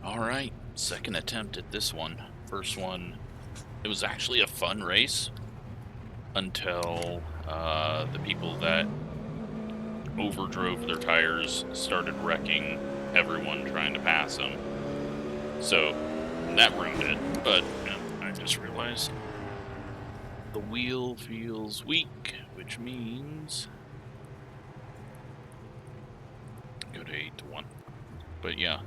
Alright, second attempt at this one. First one, it was actually a fun race until the people that overdrove their tires started wrecking everyone trying to pass them. So that ruined it, but I just realized the wheel feels weak, which means go to 8 to 1. But yeah,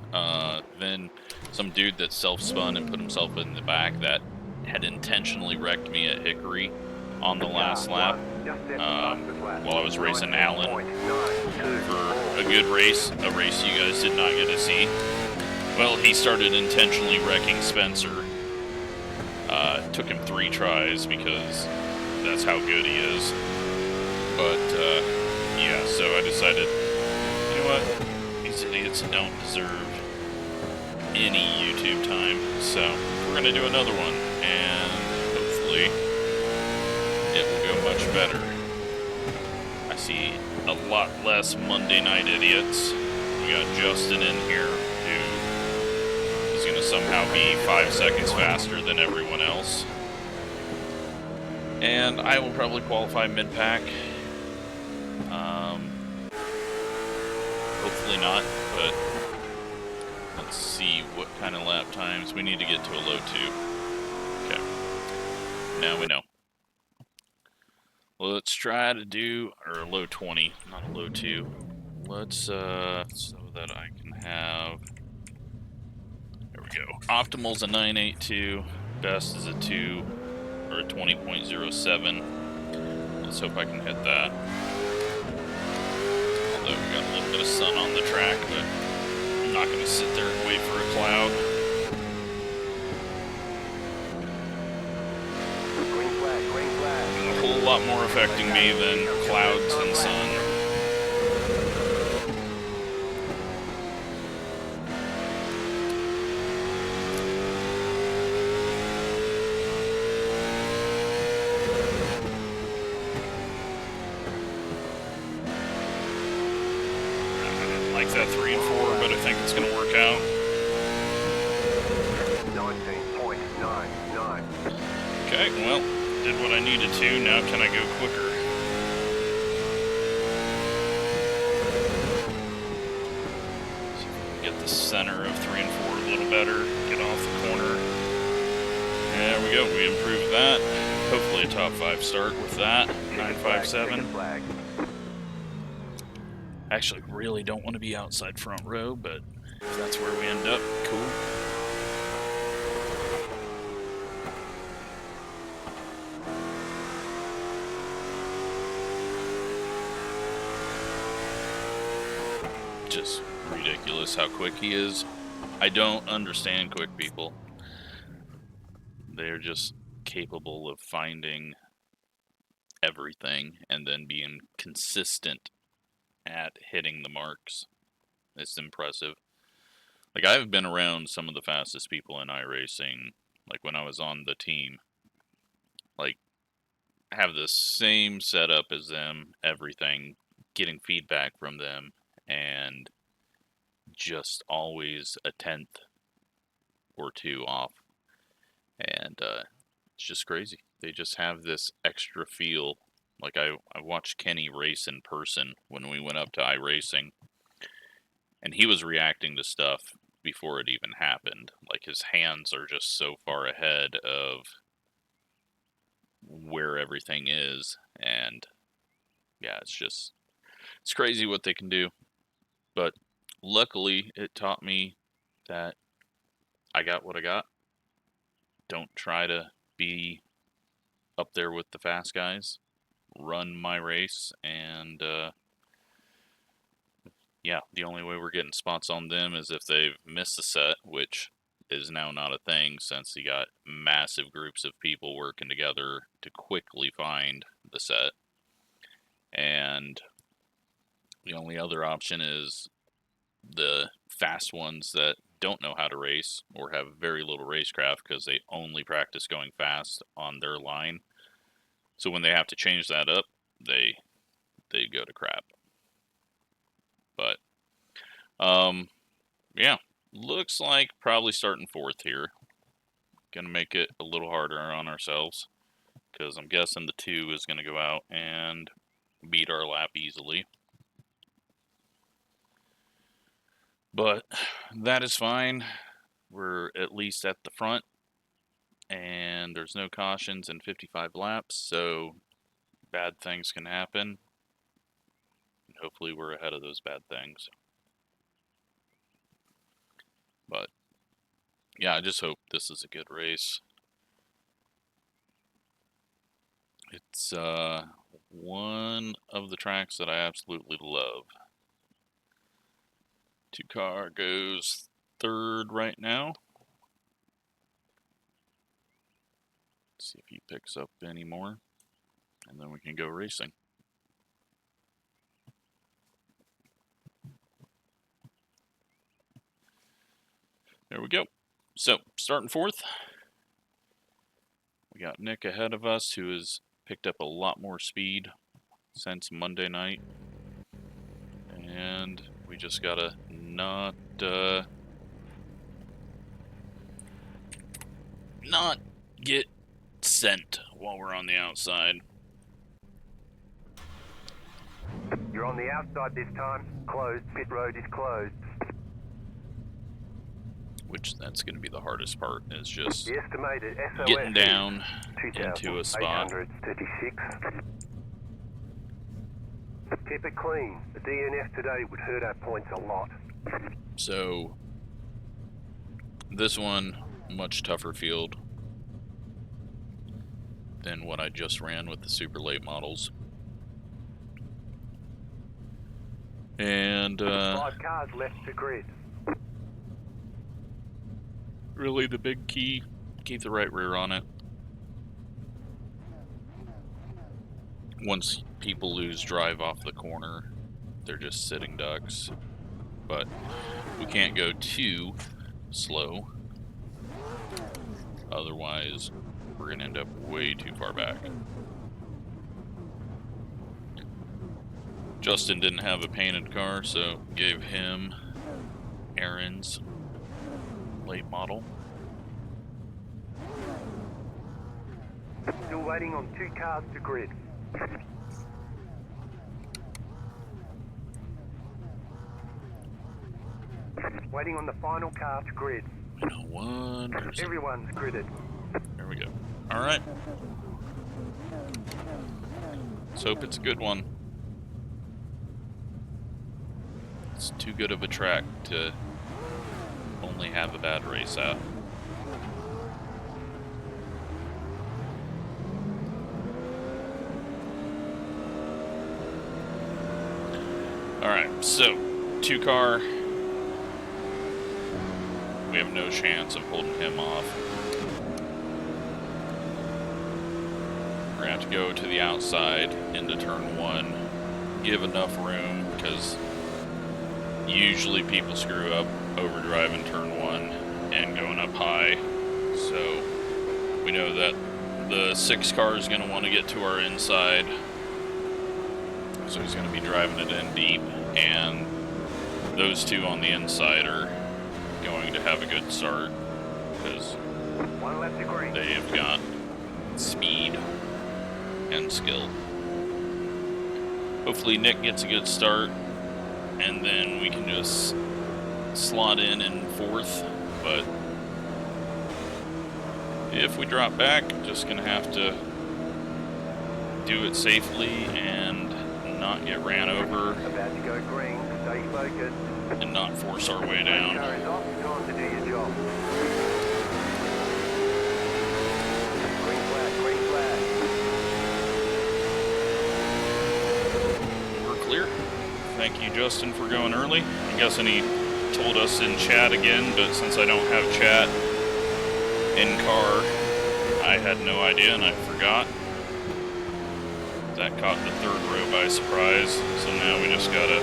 then some dude that self-spun and put himself in the back that had intentionally wrecked me at Hickory on the last lap while I was racing Allen for a good race, a race you guys did not get to see. Well, he started intentionally wrecking Spencer. Took him 3 tries because that's how good he is. But yeah, so I decided, you know what? These idiots don't deserve any YouTube time, so we're gonna do another one, and hopefully it will go much better. I see a lot less Monday night idiots. We got Justin in here, who is gonna somehow be 5 seconds faster than everyone else. And I will probably qualify mid-pack. Hopefully not, but let's see what kind of lap times. We need to get to a low 2. Okay. Now we know. Let's try to do, or a low 20, not a low 2. Let's, so that I can have, there we go. Optimal's a 982, best is a 2, or a 20.07. Let's hope I can hit that. Although we got a little bit of sun on the track, but I'm not going to sit there and wait for a cloud. Green flag, green flag. A whole lot more affecting me than clouds and sun. That 3 and 4, but I think it's going to work out. 19.99. Okay, well, did what I needed to. Now can I go quicker? See if we can get the center of 3 and 4 a little better. Get off the corner. There we go. We improved that. Hopefully a top 5 start with that. 957. I actually really don't want to be outside front row, but if that's where we end up, cool. Just ridiculous how quick he is. I don't understand quick people. They're just capable of finding everything and then being consistent at hitting the marks. It's impressive. Like, I've been around some of the fastest people in iRacing, like when I was on the team. Like, I have the same setup as them, everything, getting feedback from them, and just always a 10th or 2 off. And it's just crazy. They just have this extra feel. Like, I watched Kenny race in person when we went up to iRacing, and he was reacting to stuff before it even happened. Like, his hands are just so far ahead of where everything is, and yeah, it's crazy what they can do. But luckily, it taught me that I got what I got. Don't try to be up there with the fast guys. Run my race, and yeah, the only way we're getting spots on them is if they've missed a set, which is now not a thing since you got massive groups of people working together to quickly find the set. And the only other option is the fast ones that don't know how to race or have very little racecraft because they only practice going fast on their line. So when they have to change that up, they go to crap. But yeah, looks like probably starting 4th here. Gonna make it a little harder on ourselves, because I'm guessing the 2 is gonna go out and beat our lap easily. But that is fine. We're at least at the front, and there's no cautions in 55 laps, so bad things can happen. And hopefully we're ahead of those bad things. But yeah, I just hope this is a good race. It's one of the tracks that I absolutely love. 2-car goes 3rd right now. Let's see if he picks up any more, and then we can go racing. There we go. So, starting 4th. We got Nick ahead of us, who has picked up a lot more speed since Monday night. And we just gotta not get sent while we're on the outside. You're on the outside this time. Closed. Pit road is closed. Which that's going to be the hardest part, is just The estimated SOS getting down is into a spot. 2,836. Keep it clean. The DNF today would hurt our points a lot. So this one, much tougher field than what I just ran with the super late models. And 5 cars left to grid. really the big key, keep the right rear on it. Once people lose drive off the corner, they're just sitting ducks. But we can't go too slow. Otherwise, we're going to end up way too far back. Justin didn't have a painted car, so gave him Aaron's late model. Still waiting on 2 cars to grid. Waiting on the final car to grid. You know, 1%. Everyone's gridded. There we go. All right. Let's hope it's a good one. It's too good of a track to only have a bad race at. Alright, so 2-car. We have no chance of holding him off. We're going to have to go to the outside into turn 1. Give enough room, because usually people screw up overdriving turn 1 and going up high. So we know that the 6 car is going to want to get to our inside. So he's going to be driving it in deep, and those 2 on the inside are going to have a good start because they have got speed and skill. Hopefully Nick gets a good start, and then we can just slot in 4th. But if we drop back, just going to have to do it safely and not get ran over, About to go green. Stay focused. and not force our way down. Car is off. Time to do your job. Green flag. Green flag. We're clear. Thank you, Justin, for going early. I'm guessing he told us in chat again, but since I don't have chat in car, I had no idea and I forgot. That caught the 3rd row by surprise, so now we just gotta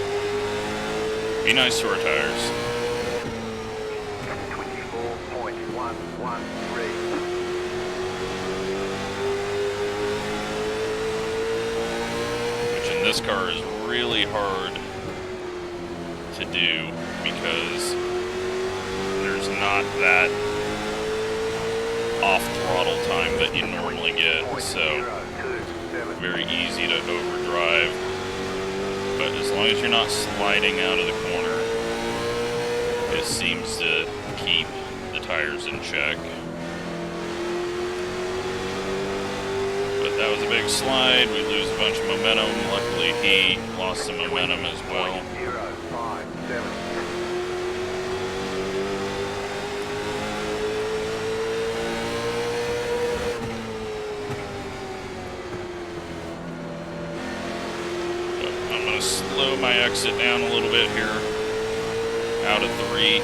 be nice to our tires. 24.113. Which in this car is really hard to do because not that off throttle time that you normally get, so very easy to overdrive. But as long as you're not sliding out of the corner, it seems to keep the tires in check. But that was a big slide. We lose a bunch of momentum. Luckily, he lost some momentum as well. I'm going to slow my exit down a little bit here. Out of 3.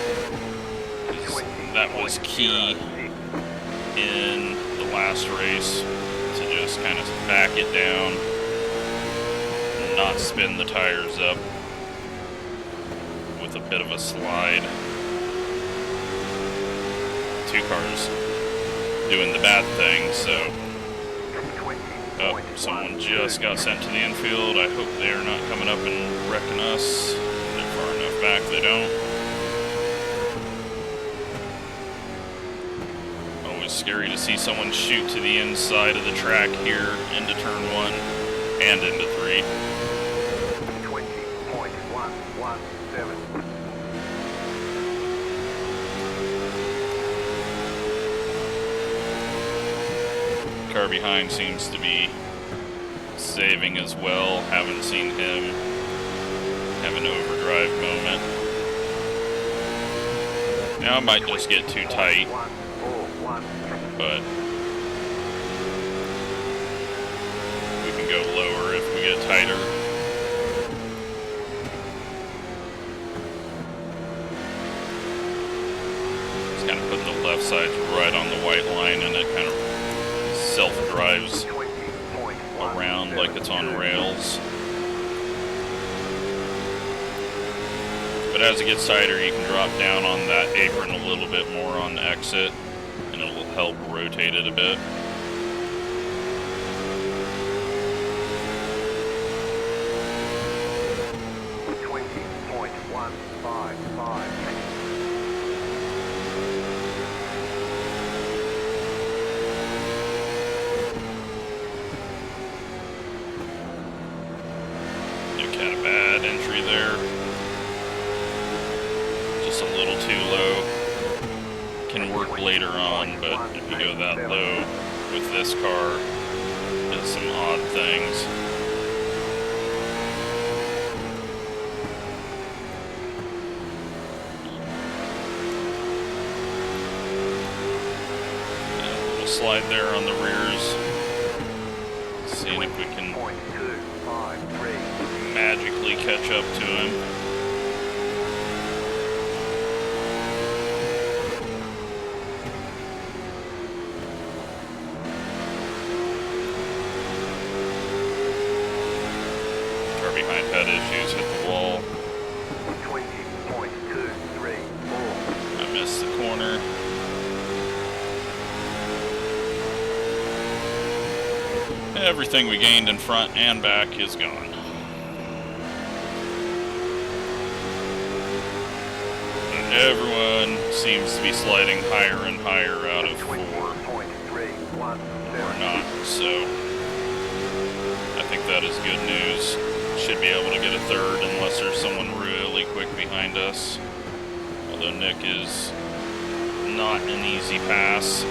That was key in the last race, to just kind of back it down and not spin the tires up with a bit of a slide. 2 cars doing the bad thing, so... Oh, someone just got sent to the infield. I hope they are not coming up and wrecking us. They're far enough back they don't. Always scary to see someone shoot to the inside of the track here into turn 1 and into 3. 20.117. Car behind seems to be saving as well. Haven't seen him have an overdrive moment. Now I might just get too tight, but we can go lower if we get tighter. Just kind of putting the left side right on the white line, and it kind of self-drives around like it's on rails. But as it gets tighter, you can drop down on that apron a little bit more on the exit, and it will help rotate it a bit. Kind of bad entry there. Just a little too low. Can work later on, but if you go that low with this car, does some odd things. And a little slide there on the rears. Seeing if we can magically catch up to him. Car behind had issues, hit the wall. 20.234. I missed the corner. Everything we gained in front and back is gone. Everyone seems to be sliding higher and higher out of 4, or not, so I think that is good news. Should be able to get a third unless there's someone really quick behind us. Although Nick is not an easy pass.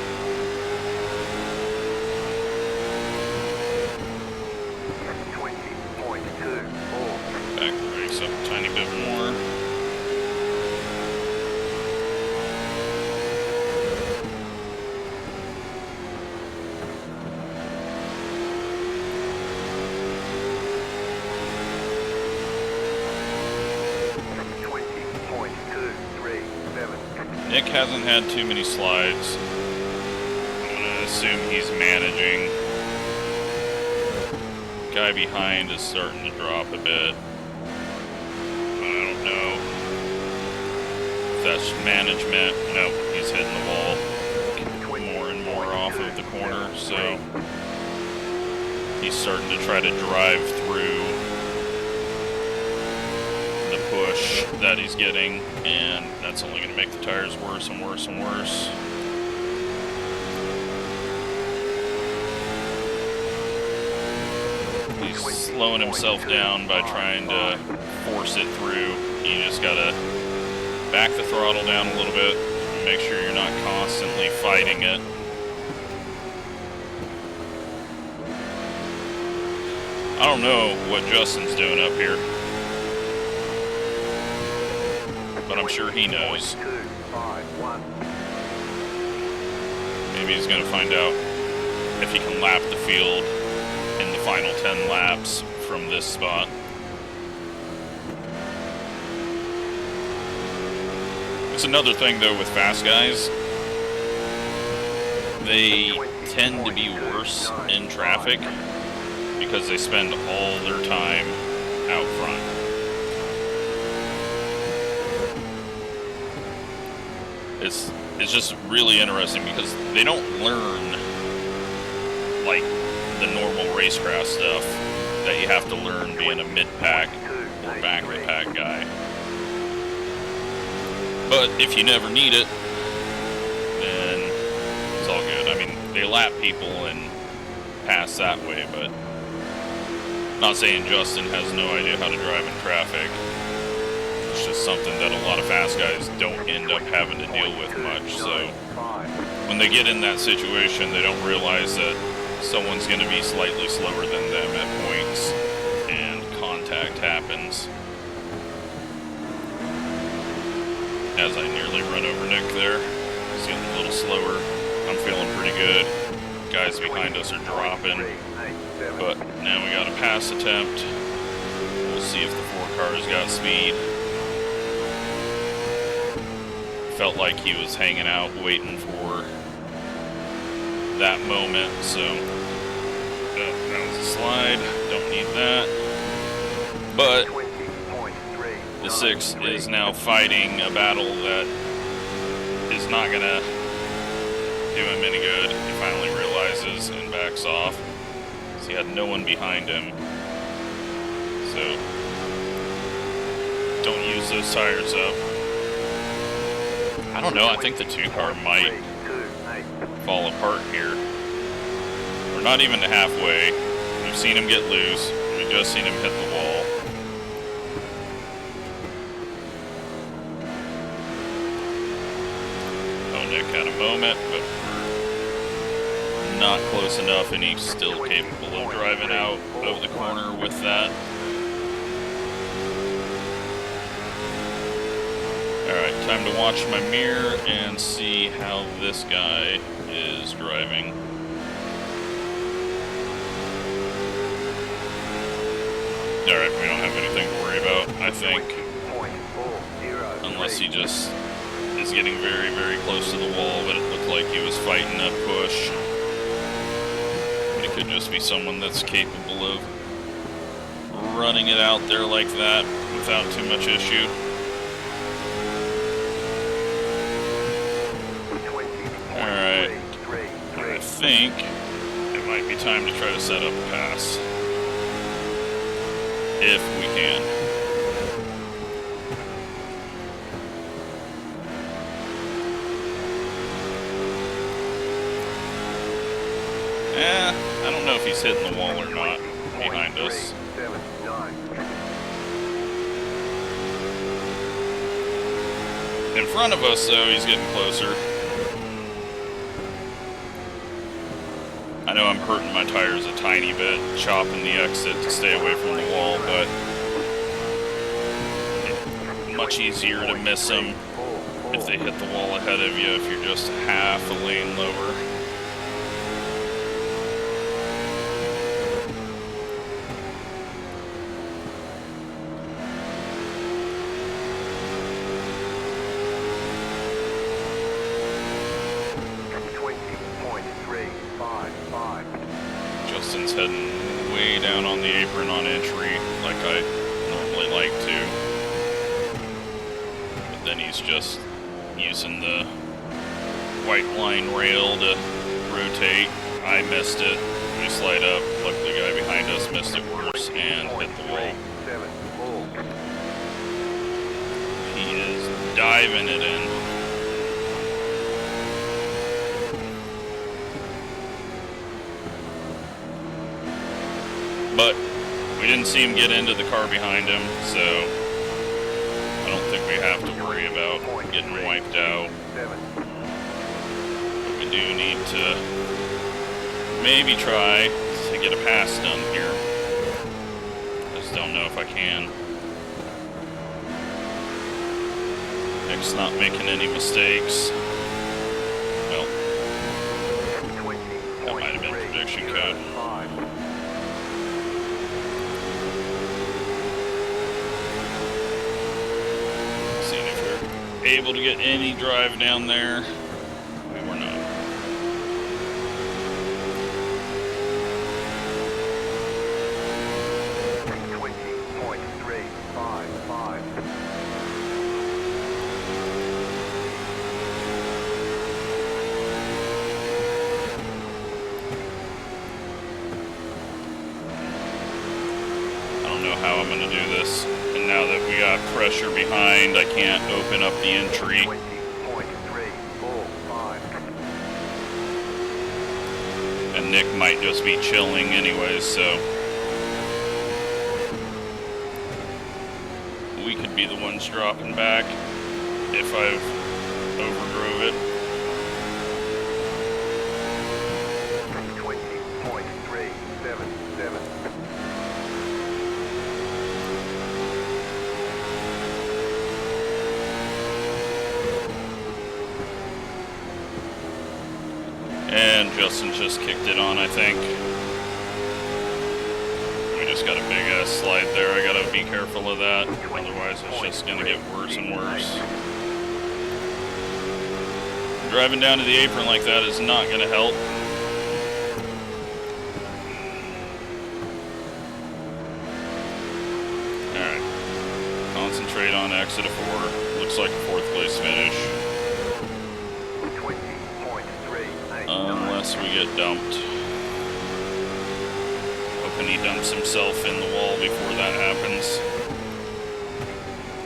Back the race up a tiny bit more. Nick hasn't had too many slides. I'm gonna assume he's managing. Guy behind is starting to drop a bit. I don't know if that's management. Nope, he's hitting the wall more and more off of the corner, so he's starting to try to drive through the push. push that he's getting, and that's only going to make the tires worse and worse and worse. He's slowing himself down by trying to force it through. You just got to back the throttle down a little bit and make sure you're not constantly fighting it. I don't know what Justin's doing up here, but I'm sure he knows. Maybe he's going to find out if he can lap the field in the final 10 laps from this spot. It's another thing though with fast guys, they tend to be worse in traffic because they spend all their time out front. It's just really interesting because they don't learn like the normal racecraft stuff that you have to learn being a mid-pack or back-of-the-pack guy. But if you never need it, then it's all good. I mean, they lap people and pass that way, but not saying Justin has no idea how to drive in traffic. It's just something that a lot of fast guys don't end up having to deal with much. So when they get in that situation, they don't realize that someone's going to be slightly slower than them at points, and contact happens. As I nearly run over Nick there. He's getting a little slower. I'm feeling pretty good. Guys behind us are dropping. But now we got a pass attempt. We'll see if the 4 cars got speed. Felt like he was hanging out waiting for that moment, so that was a slide. Don't need that. But the 6 is now fighting a battle that is not gonna do him any good. He finally realizes and backs off. He had no one behind him, so don't use those tires up. I don't know, I think the 2 car might fall apart here. We're not even to halfway. We've seen him get loose. We've just seen him hit the wall. Oh, Nick had a moment, but not close enough, and he's still capable of driving out of the corner with that. Alright, time to watch my mirror and see how this guy is driving. Alright, we don't have anything to worry about, I think. Unless he just is getting very, very close to the wall, but it looked like he was fighting a push. Could just be someone that's capable of running it out there like that without too much issue. Alright, I think it might be time to try to set up a pass. If we can. I don't know if he's hitting the wall or not behind us. In front of us, though, he's getting closer. I know I'm hurting my tires a tiny bit, chopping the exit to stay away from the wall, but it's much easier to miss them if they hit the wall ahead of you if you're just half a lane lower. Justin's heading way down on the apron on entry like I normally like to. But then he's just using the white line rail to rotate. I missed it. We slide up. Luckily the guy behind us missed it worse and hit the wall. diving it in. But we didn't see him get into the car behind him, so I don't think we have to worry about getting wiped out. But we do need to maybe try to get a pass done here. Just don't know if I can. Nick's not making any mistakes. Well, that might have been prediction code. Seeing if we're able to get any drive down there. We were not. How I'm going to do this, and now that we got pressure behind, I can't open up the entry. And Nick might just be chilling anyways, so we could be the ones dropping back if I've overdrove it. 20.377. And Justin just kicked it on, I think. We just got a big ass slide there. I gotta be careful of that. Otherwise it's just gonna get worse and worse. Driving down to the apron like that is not gonna help. Alright. Concentrate on exit of 4. Looks like a 4th place finish. Unless we get dumped. Hoping he dumps himself in the wall before that happens.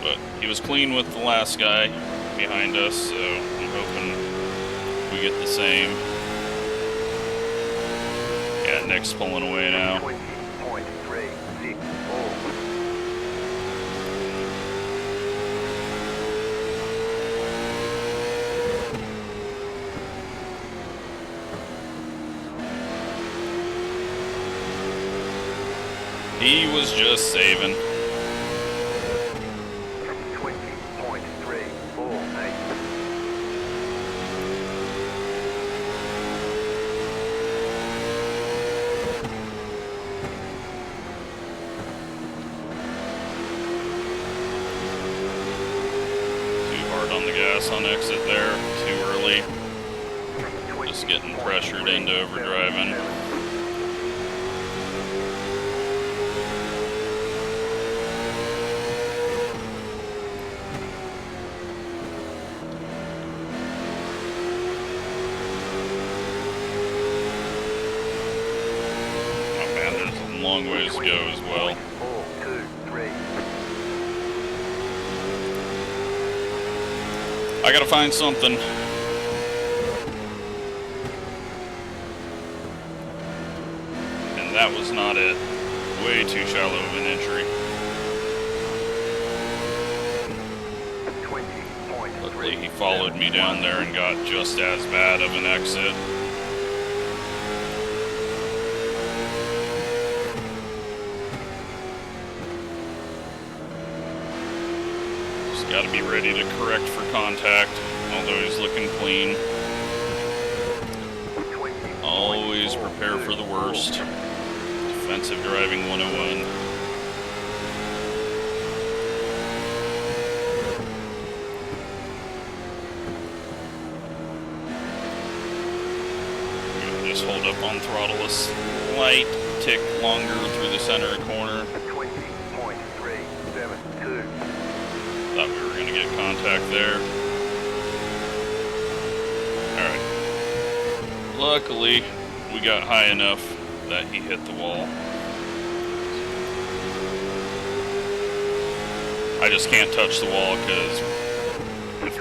But he was clean with the last guy behind us, so I'm hoping we get the same. Yeah, Nick's pulling away now. 20.364. He was just saving. 20.348. Too hard on the gas on exit there, too early. Just getting pressured into overdriving. Long ways to go as well. I gotta find something. And that was not it. Way too shallow of an entry. Luckily he followed me down there and got just as bad of an exit. Got to be ready to correct for contact, although he's looking clean. Always prepare for the worst. Defensive driving 101. Just hold up on throttle a slight tick longer through the center corner. 20.372. Thought we were going to get contact there. Alright. Luckily, we got high enough that he hit the wall. I just can't touch the wall because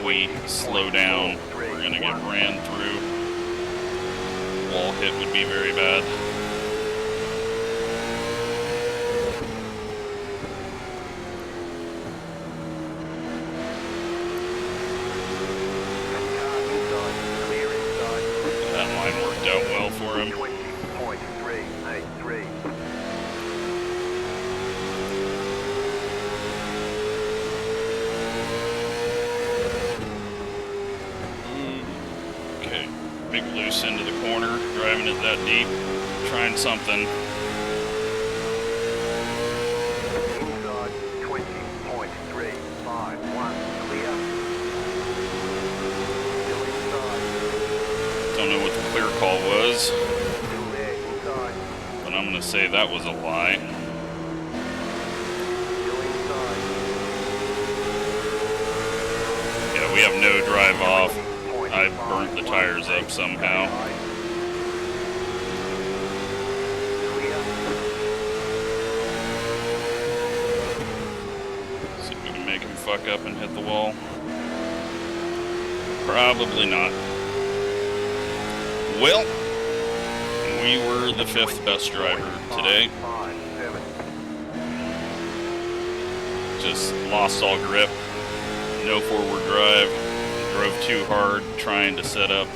if we slow down, we're gonna get ran through. Wall hit would be very bad. That line worked out well for him. 20.383. Okay, big loose into the corner, driving it that deep, trying something. Inside 20.351. Clear. Still inside. Don't know what the clear call was, Still there. Inside. but I'm gonna say that was a lie. Still inside. Yeah, we have no drive off. I burnt the tires up somehow. See if we can make him fuck up and hit the wall. Probably not. Well, we were the 5th best driver today. Just lost all grip, no forward drive, drove too hard trying to set up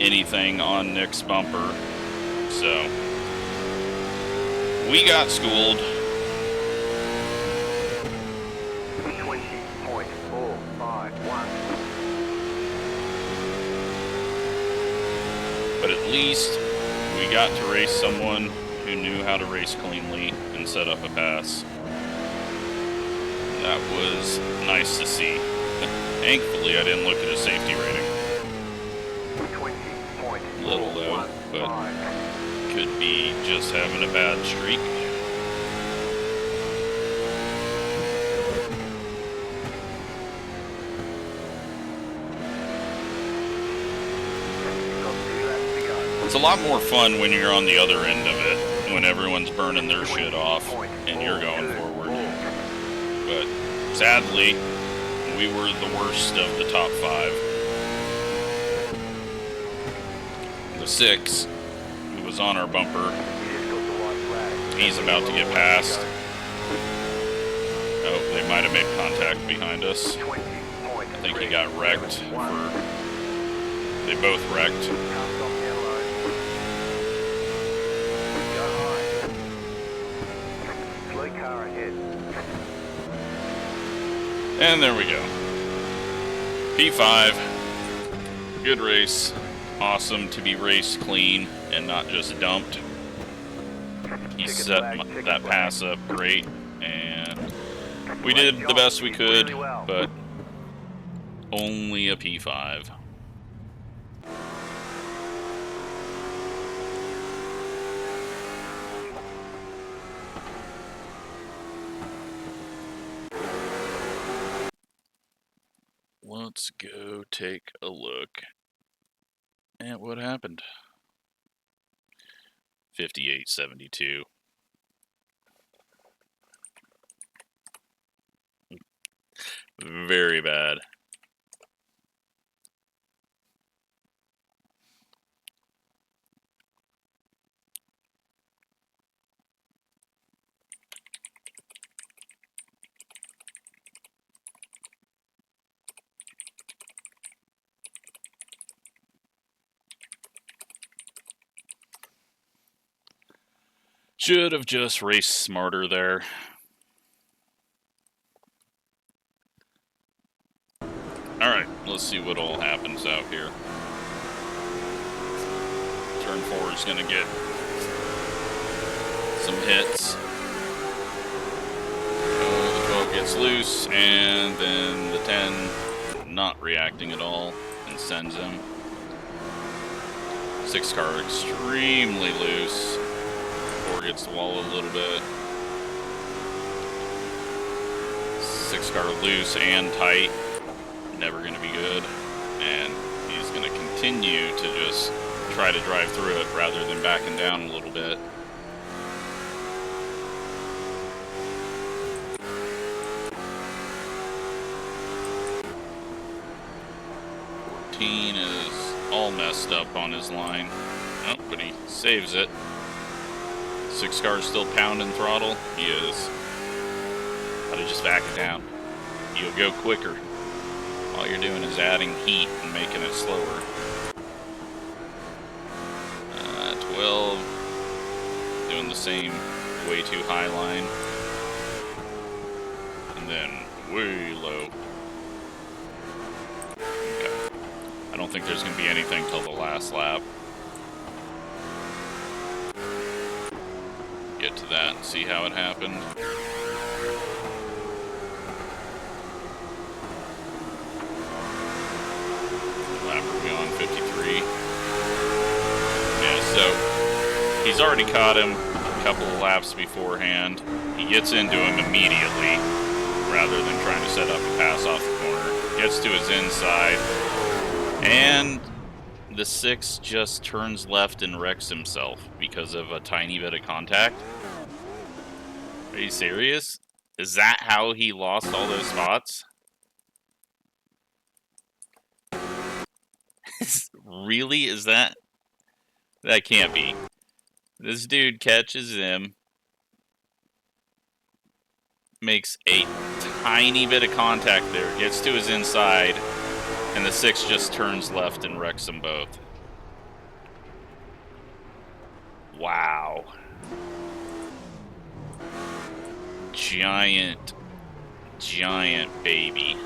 anything on Nick's bumper. So, we got schooled. 20.451. But at least we got to race someone who knew how to race cleanly and set up a pass. That was nice to see. Thankfully, I didn't look at his safety rating. 20.415. Little low, but could be just having a bad streak. It's a lot more fun when you're on the other end of it, when everyone's burning their shit off and you're going forward. But sadly, we were the worst of the top 5. The 6, who was on our bumper, he's about to get passed. Oh, they might have made contact behind us. I think he got wrecked. They both wrecked. And there we go. P5. Good race. Awesome to be raced clean and not just dumped. He set that pass up great, and we did the best we could, but only a P5. Let's go take a look at what happened. 58.72. Very bad. Should have just raced smarter there. Alright, let's see what all happens out here. Turn 4 is going to get some hits. The 12 gets loose, and then the 10 not reacting at all and sends him. 6 car extremely loose. 4 gets the wall a little bit. 6 car loose and tight. Never going to be good. And he's going to continue to just try to drive through it rather than backing down a little bit. Alpine is all messed up on his line. Oh, but he saves it. 6 car's still pounding throttle. He is. Gotta just back it down. You'll go quicker. All you're doing is adding heat and making it slower. 12. Doing the same way too high line. And then way low. Okay. I don't think there's going to be anything till the last lap. Get to that and see how it happened. Lap are we on? 53. Yeah, so he's already caught him a couple of laps beforehand. He gets into him immediately rather than trying to set up a pass off the corner. Gets to his inside, and the 6 just turns left and wrecks himself because of a tiny bit of contact. Are you serious? Is that how he lost all those spots? Really? Is that? That can't be. This dude catches him, makes a tiny bit of contact there, gets to his inside, and the 6 just turns left and wrecks them both. Wow. Giant baby.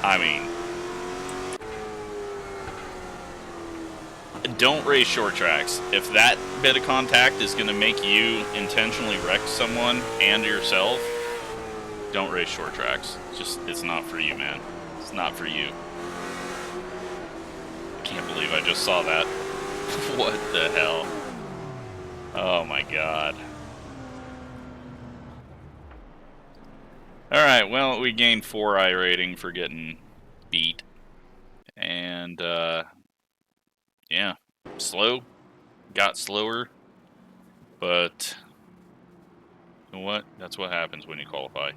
I mean, don't race short tracks. If that bit of contact is going to make you intentionally wreck someone and yourself, don't race short tracks. It's not for you, man. It's not for you. I can't believe I just saw that. What the hell? Oh my god. Alright, well, we gained 4 iRating for getting beat. And, yeah, slow. Got slower. But, you know what? That's what happens when you qualify.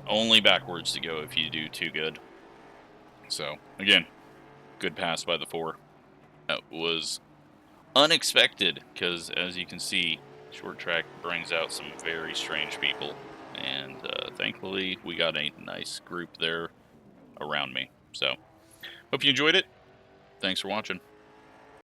Only backwards to go if you do too good. So, again, good pass by the 4. That was unexpected, because as you can see, short track brings out some very strange people. And thankfully, we got a nice group there around me. So, hope you enjoyed it. Thanks for watching.